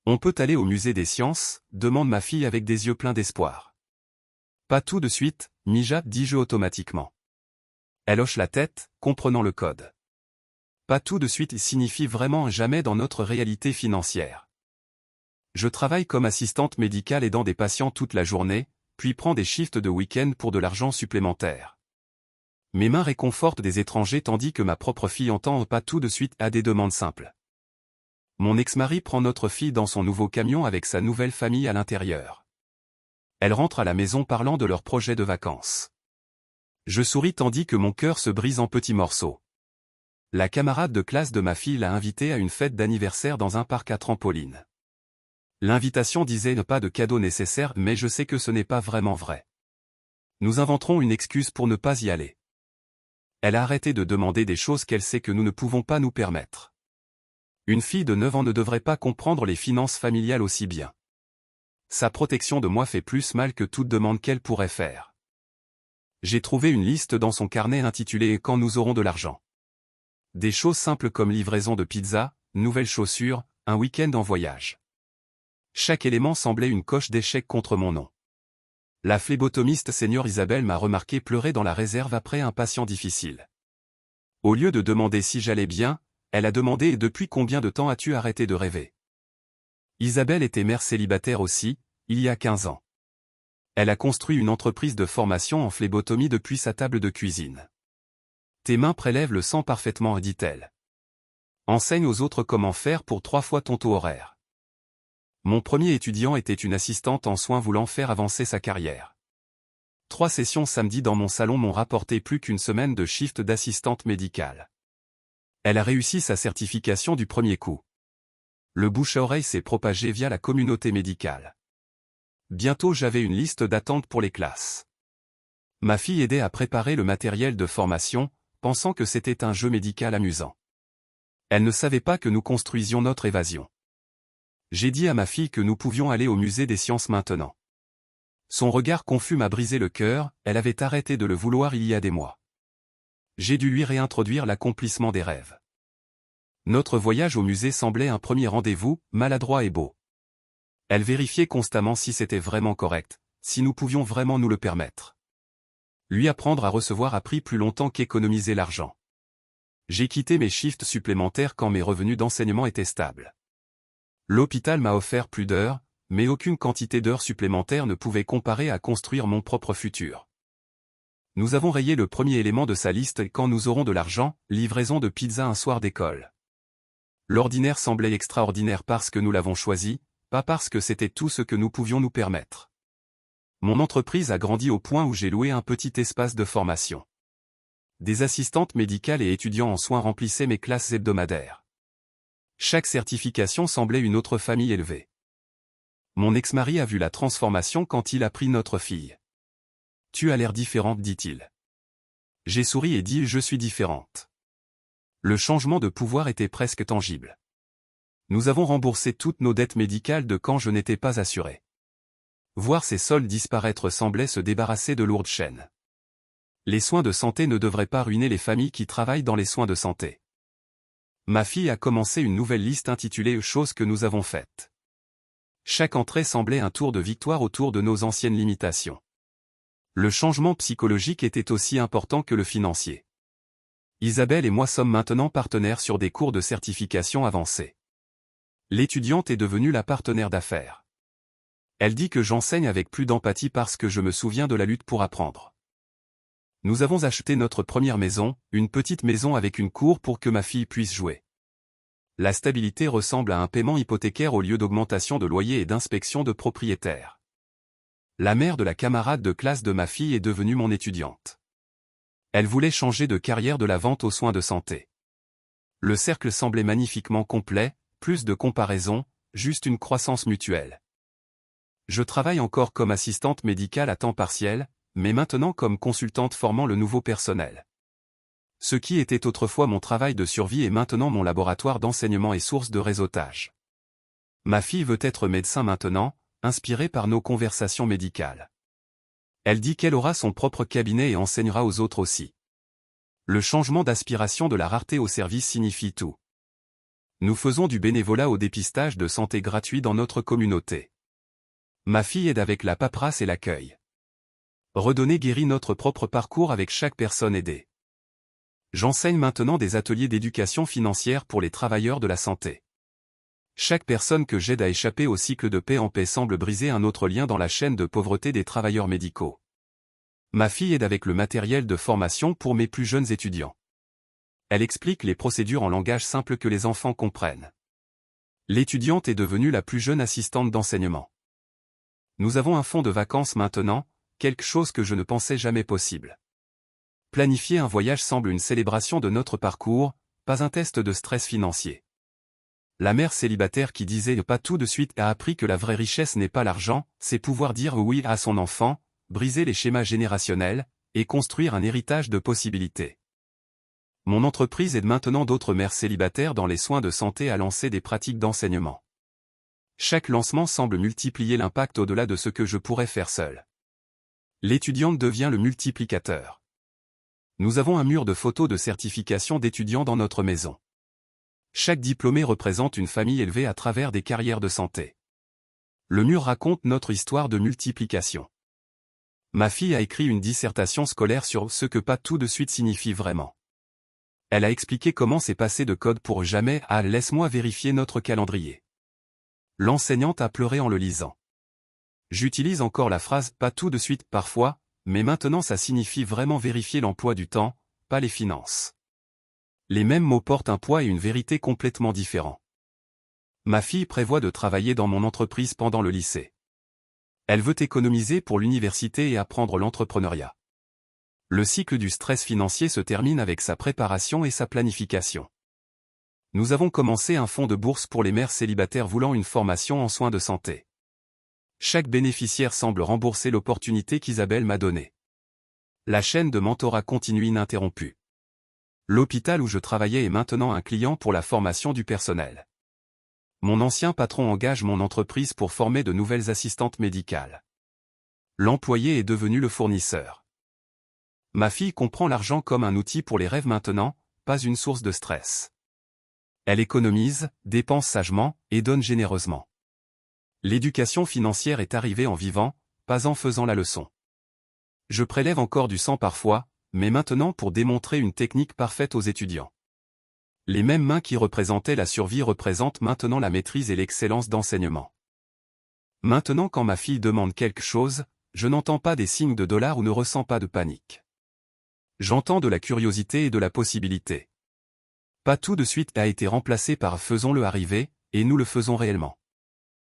On peut aller au musée des sciences, demande ma fille avec des yeux pleins d'espoir. Pas tout de suite, Mija, dis-je automatiquement. Elle hoche la tête, comprenant le code. Pas tout de suite signifie vraiment jamais dans notre réalité financière. Je travaille comme assistante médicale aidant des patients toute la journée, puis prends des shifts de week-end pour de l'argent supplémentaire. Mes mains réconfortent des étrangers tandis que ma propre fille entend pas tout de suite à des demandes simples. Mon ex-mari prend notre fille dans son nouveau camion avec sa nouvelle famille à l'intérieur. Elle rentre à la maison parlant de leur projet de vacances. Je souris tandis que mon cœur se brise en petits morceaux. La camarade de classe de ma fille l'a invitée à une fête d'anniversaire dans un parc à trampoline. L'invitation disait ne pas de cadeau nécessaire mais je sais que ce n'est pas vraiment vrai. Nous inventerons une excuse pour ne pas y aller. Elle a arrêté de demander des choses qu'elle sait que nous ne pouvons pas nous permettre. Une fille de 9 ans ne devrait pas comprendre les finances familiales aussi bien. Sa protection de moi fait plus mal que toute demande qu'elle pourrait faire. J'ai trouvé une liste dans son carnet intitulée « Quand nous aurons de l'argent ». Des choses simples comme livraison de pizza, nouvelles chaussures, un week-end en voyage. Chaque élément semblait une coche d'échec contre mon nom. La phlébotomiste senior Isabelle m'a remarqué pleurer dans la réserve après un patient difficile. Au lieu de demander si j'allais bien, elle a demandé « Et depuis combien de temps as-tu arrêté de rêver ?» Isabelle était mère célibataire aussi, il y a 15 ans. Elle a construit une entreprise de formation en phlébotomie depuis sa table de cuisine. Tes mains prélèvent le sang parfaitement, dit-elle. Enseigne aux autres comment faire pour 3 fois ton taux horaire. Mon premier étudiant était une assistante en soins voulant faire avancer sa carrière. 3 sessions samedi dans mon salon m'ont rapporté plus qu'une semaine de shift d'assistante médicale. Elle a réussi sa certification du premier coup. Le bouche-à-oreille s'est propagé via la communauté médicale. Bientôt j'avais une liste d'attente pour les classes. Ma fille aidait à préparer le matériel de formation, pensant que c'était un jeu médical amusant. Elle ne savait pas que nous construisions notre évasion. J'ai dit à ma fille que nous pouvions aller au musée des sciences maintenant. Son regard confus m'a brisé le cœur, elle avait arrêté de le vouloir il y a des mois. J'ai dû lui réintroduire l'accomplissement des rêves. Notre voyage au musée semblait un premier rendez-vous, maladroit et beau. Elle vérifiait constamment si c'était vraiment correct, si nous pouvions vraiment nous le permettre. Lui apprendre à recevoir a pris plus longtemps qu'économiser l'argent. J'ai quitté mes shifts supplémentaires quand mes revenus d'enseignement étaient stables. L'hôpital m'a offert plus d'heures, mais aucune quantité d'heures supplémentaires ne pouvait comparer à construire mon propre futur. Nous avons rayé le premier élément de sa liste quand nous aurons de l'argent, livraison de pizza un soir d'école. L'ordinaire semblait extraordinaire parce que nous l'avons choisi, pas parce que c'était tout ce que nous pouvions nous permettre. Mon entreprise a grandi au point où j'ai loué un petit espace de formation. Des assistantes médicales et étudiants en soins remplissaient mes classes hebdomadaires. Chaque certification semblait une autre famille élevée. Mon ex-mari a vu la transformation quand il a pris notre fille. « Tu as l'air différente, dit-il. » J'ai souri et dit « Je suis différente. » Le changement de pouvoir était presque tangible. Nous avons remboursé toutes nos dettes médicales de quand je n'étais pas assuré. Voir ces soldes disparaître semblait se débarrasser de lourdes chaînes. Les soins de santé ne devraient pas ruiner les familles qui travaillent dans les soins de santé. Ma fille a commencé une nouvelle liste intitulée « Choses que nous avons faites ». Chaque entrée semblait un tour de victoire autour de nos anciennes limitations. Le changement psychologique était aussi important que le financier. Isabelle et moi sommes maintenant partenaires sur des cours de certification avancés. L'étudiante est devenue la partenaire d'affaires. Elle dit que j'enseigne avec plus d'empathie parce que je me souviens de la lutte pour apprendre. Nous avons acheté notre première maison, une petite maison avec une cour pour que ma fille puisse jouer. La stabilité ressemble à un paiement hypothécaire au lieu d'augmentation de loyer et d'inspection de propriétaire. La mère de la camarade de classe de ma fille est devenue mon étudiante. Elle voulait changer de carrière de la vente aux soins de santé. Le cercle semblait magnifiquement complet, plus de comparaisons, juste une croissance mutuelle. Je travaille encore comme assistante médicale à temps partiel, mais maintenant comme consultante formant le nouveau personnel. Ce qui était autrefois mon travail de survie est maintenant mon laboratoire d'enseignement et source de réseautage. Ma fille veut être médecin maintenant, inspirée par nos conversations médicales. Elle dit qu'elle aura son propre cabinet et enseignera aux autres aussi. Le changement d'aspiration de la rareté au service signifie tout. Nous faisons du bénévolat au dépistage de santé gratuit dans notre communauté. Ma fille aide avec la paperasse et l'accueil. Redonner guérit notre propre parcours avec chaque personne aidée. J'enseigne maintenant des ateliers d'éducation financière pour les travailleurs de la santé. Chaque personne que j'aide à échapper au cycle de paix en paix semble briser un autre lien dans la chaîne de pauvreté des travailleurs médicaux. Ma fille aide avec le matériel de formation pour mes plus jeunes étudiants. Elle explique les procédures en langage simple que les enfants comprennent. L'étudiante est devenue la plus jeune assistante d'enseignement. Nous avons un fonds de vacances maintenant, quelque chose que je ne pensais jamais possible. Planifier un voyage semble une célébration de notre parcours, pas un test de stress financier. La mère célibataire qui disait pas tout de suite a appris que la vraie richesse n'est pas l'argent, c'est pouvoir dire oui à son enfant, briser les schémas générationnels, et construire un héritage de possibilités. Mon entreprise aide maintenant d'autres mères célibataires dans les soins de santé à lancer des pratiques d'enseignement. Chaque lancement semble multiplier l'impact au-delà de ce que je pourrais faire seul. L'étudiante devient le multiplicateur. Nous avons un mur de photos de certification d'étudiants dans notre maison. Chaque diplômé représente une famille élevée à travers des carrières de santé. Le mur raconte notre histoire de multiplication. Ma fille a écrit une dissertation scolaire sur ce que pas tout de suite signifie vraiment. Elle a expliqué comment c'est passé de code pour jamais à laisse-moi vérifier notre calendrier. L'enseignante a pleuré en le lisant. J'utilise encore la phrase pas tout de suite parfois, mais maintenant ça signifie vraiment vérifier l'emploi du temps, pas les finances. Les mêmes mots portent un poids et une vérité complètement différents. Ma fille prévoit de travailler dans mon entreprise pendant le lycée. Elle veut économiser pour l'université et apprendre l'entrepreneuriat. Le cycle du stress financier se termine avec sa préparation et sa planification. Nous avons commencé un fonds de bourse pour les mères célibataires voulant une formation en soins de santé. Chaque bénéficiaire semble rembourser l'opportunité qu'Isabelle m'a donnée. La chaîne de mentorat continue ininterrompue. L'hôpital où je travaillais est maintenant un client pour la formation du personnel. Mon ancien patron engage mon entreprise pour former de nouvelles assistantes médicales. L'employé est devenu le fournisseur. Ma fille comprend l'argent comme un outil pour les rêves maintenant, pas une source de stress. Elle économise, dépense sagement, et donne généreusement. L'éducation financière est arrivée en vivant, pas en faisant la leçon. Je prélève encore du sang parfois, mais maintenant pour démontrer une technique parfaite aux étudiants. Les mêmes mains qui représentaient la survie représentent maintenant la maîtrise et l'excellence d'enseignement. Maintenant quand ma fille demande quelque chose, je n'entends pas des signes de dollars ou ne ressens pas de panique. J'entends de la curiosité et de la possibilité. Pas tout de suite a été remplacé par faisons-le arriver, et nous le faisons réellement.